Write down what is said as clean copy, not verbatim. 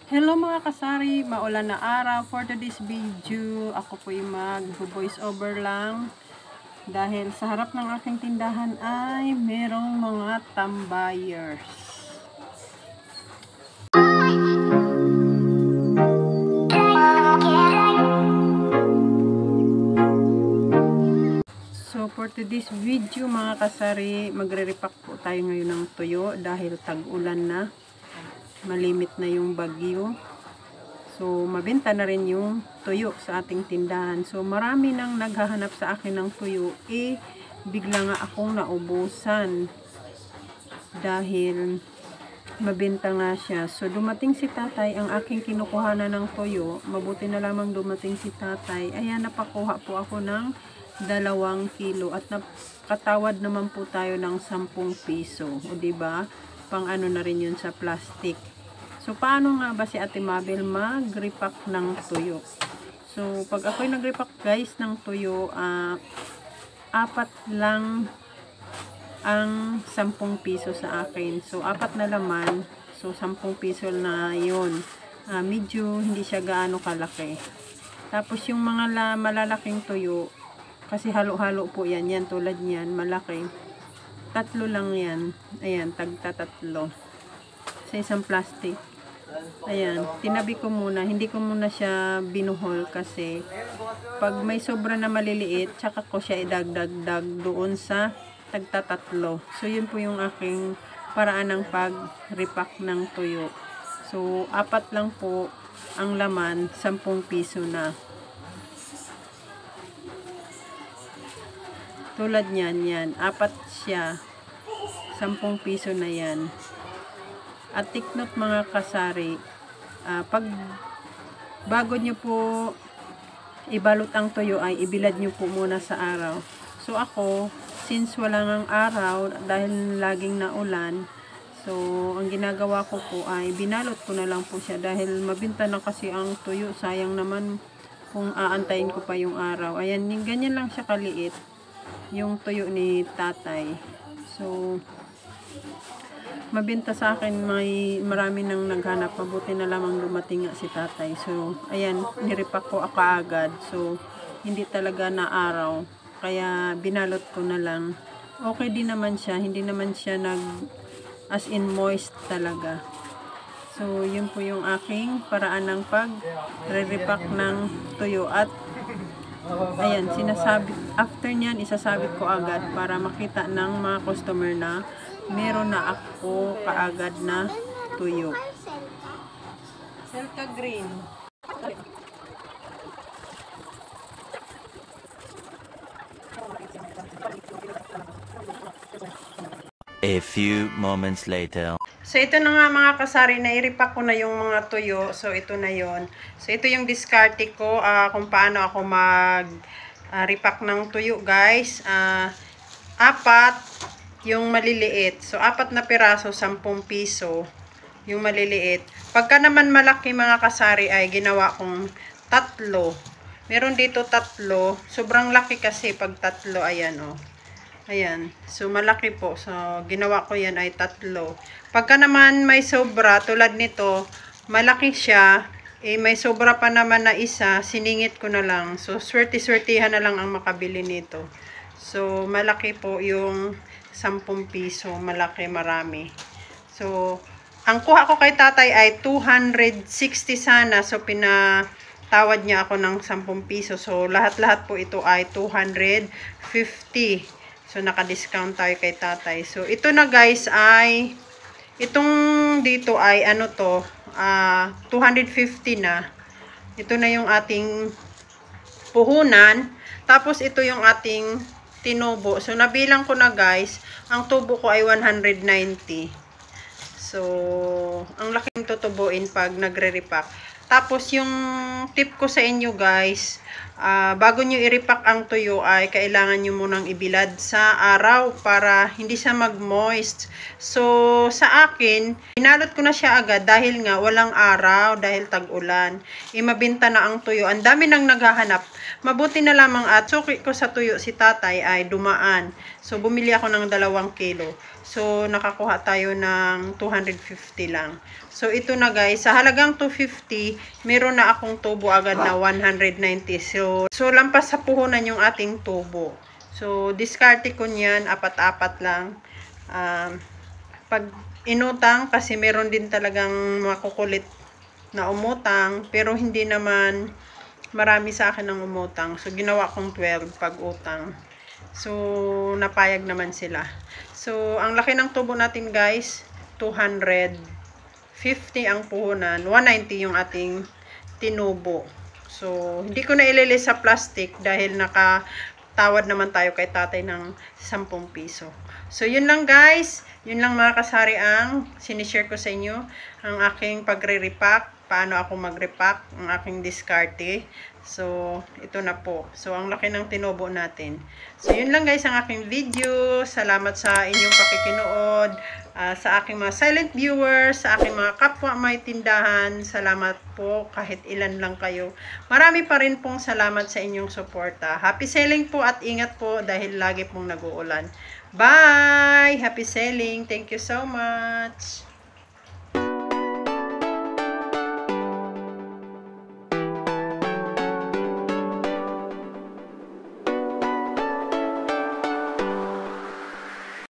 Hello mga kasari, maulan na araw. For today's video, ako po ay mag-voice over lang dahil sa harap ng aking tindahan ay merong mga tambayers. So for today's video mga kasari, magre-repack po tayo ngayon ng tuyo dahil tag-ulan na. Malimit na yung bagyo. So, mabenta na rin yung tuyo sa ating tindahan. So, marami nang naghahanap sa akin ng tuyo. Bigla nga akong naubusan. Dahil mabenta nga siya. So, dumating si tatay. Ang aking kinukuhanan ng tuyo. Mabuti na lamang dumating si tatay. Ayan, napakuha po ako ng 2 kilo. At nakatawad naman po tayo ng 10 piso. O, diba? Pang ano na rin yun sa plastic. So, paano nga ba si Ate Mabel mag-repack ng tuyo? So, pag ako'y nag-repack guys ng tuyo, 4 lang ang 10 piso sa akin. So, 4 na laman. So, 10 piso na yun. Medyo hindi siya gaano kalaki. Tapos, yung mga malalaking tuyo, kasi halo-halo po yan. Yan, tulad yan, malaki. 3 lang yan. Ayan, tagta-3 sa isang plastic. Ayan, tinabi ko muna. Hindi ko muna siya binuhol kasi pag may sobra na maliliit, tsaka ko siya idagdag doon sa tagta-3. So, yun po yung aking paraan ng pag-repack ng tuyo. So, 4 lang po ang laman, 10 piso na. Tulad niyan, yan. 4 siya. 10 piso na yan. At take note mga kasari, pag bago nyo po ibalot ang tuyo ay ibilad nyo po muna sa araw. So ako, since wala ngang araw dahil laging naulan, so ang ginagawa ko po ay binalot ko na lang po siya dahil mabinta na kasi ang tuyo. Sayang naman kung aantayin ko pa yung araw. Ayan, ganyan lang siya kaliit yung tuyo ni tatay. So, mabenta sa akin, marami nang naghanap. Mabuti na lamang dumating nga si tatay. So, ayan, nirepack ko ako agad. So, hindi talaga na araw. Kaya, binalot ko na lang. Okay din naman siya. Hindi naman siya as in moist talaga. So, yun po yung aking paraan ng pag-repack ng tuyo. At, ayan, after nyan, isasabit ko agad para makita ng mga customer na meron na ako kaagad na tuyo. Selka green. A few moments later. So, ito na nga mga kasari, na-repack ko na yung mga tuyo. So, ito na yon. So, ito yung diskarte ko kung paano ako mag-repack ng tuyo, guys. 4 yung maliliit. So, 4 na piraso, 10 piso. Yung maliliit. Pagka naman malaki mga kasari ay ginawa kong 3. Meron dito 3. Sobrang laki kasi pag 3. Ayan o. Ayan. So, malaki po. So, ginawa ko yan ay 3. Pagka naman may sobra, tulad nito, malaki siya, may sobra pa naman na isa, siningit ko na lang. So, swerte-swertihan na lang ang makabili nito. So, malaki po yung 10 piso. Malaki, marami. So, ang kuha ko kay tatay ay 260 sana. So, pinatawad niya ako ng 10 piso. So, lahat-lahat po ito ay 250. So, naka-discount tayo kay tatay. So, ito na guys ay, itong dito ay ano to, 250 na. Ito na yung ating puhunan. Tapos, ito yung ating tinubo. So, nabilang ko na guys, ang tubo ko ay 190. So, ang laking tutubuin pag nagre-repack. Tapos, yung tip ko sa inyo guys, bago nyo i-repack ang tuyo ay kailangan nyo munang ibilad sa araw para hindi siya mag-moist. So, sa akin, binalot ko na siya agad dahil nga walang araw, dahil tag-ulan. Mabinta na ang tuyo. Ang dami nang naghahanap. Mabuti na lamang at suki ko sa tuyo si tatay ay dumaan. So, bumili ako ng 2 kilo. So, nakakuha tayo ng 250 lang. So, ito na guys. Sa halagang 250, meron na akong tubo agad na 190. So lampas sa puhunan yung ating tubo. So, diskarte ko niyan. Apat-apat lang. Pag inutang, kasi meron din talagang makukulit na umutang. Pero hindi naman marami sa akin ang umutang. So, ginawa kong 12 pag utang. So, napayag naman sila. So, ang laki ng tubo natin guys, 250 ang puhunan, 190 yung ating tinubo. So, hindi ko na ililis sa plastic dahil nakatawad naman tayo kay tatay ng 10 piso. So, yun lang guys. Yun lang mga kasari ang sinishare ko sa inyo. Ang aking pagre-repack. Paano ako mag-repack. Ang aking diskarte. So, ito na po. So, ang laki ng tinubo natin. So, yun lang guys ang aking video. Salamat sa inyong pakikinood. Sa aking mga silent viewers, sa aking mga kapwa may tindahan. Salamat po kahit ilan lang kayo. Marami pa rin pong salamat sa inyong suporta. Happy selling po at ingat po dahil lagi pong nag-uulan. Bye! Happy selling! Thank you so much!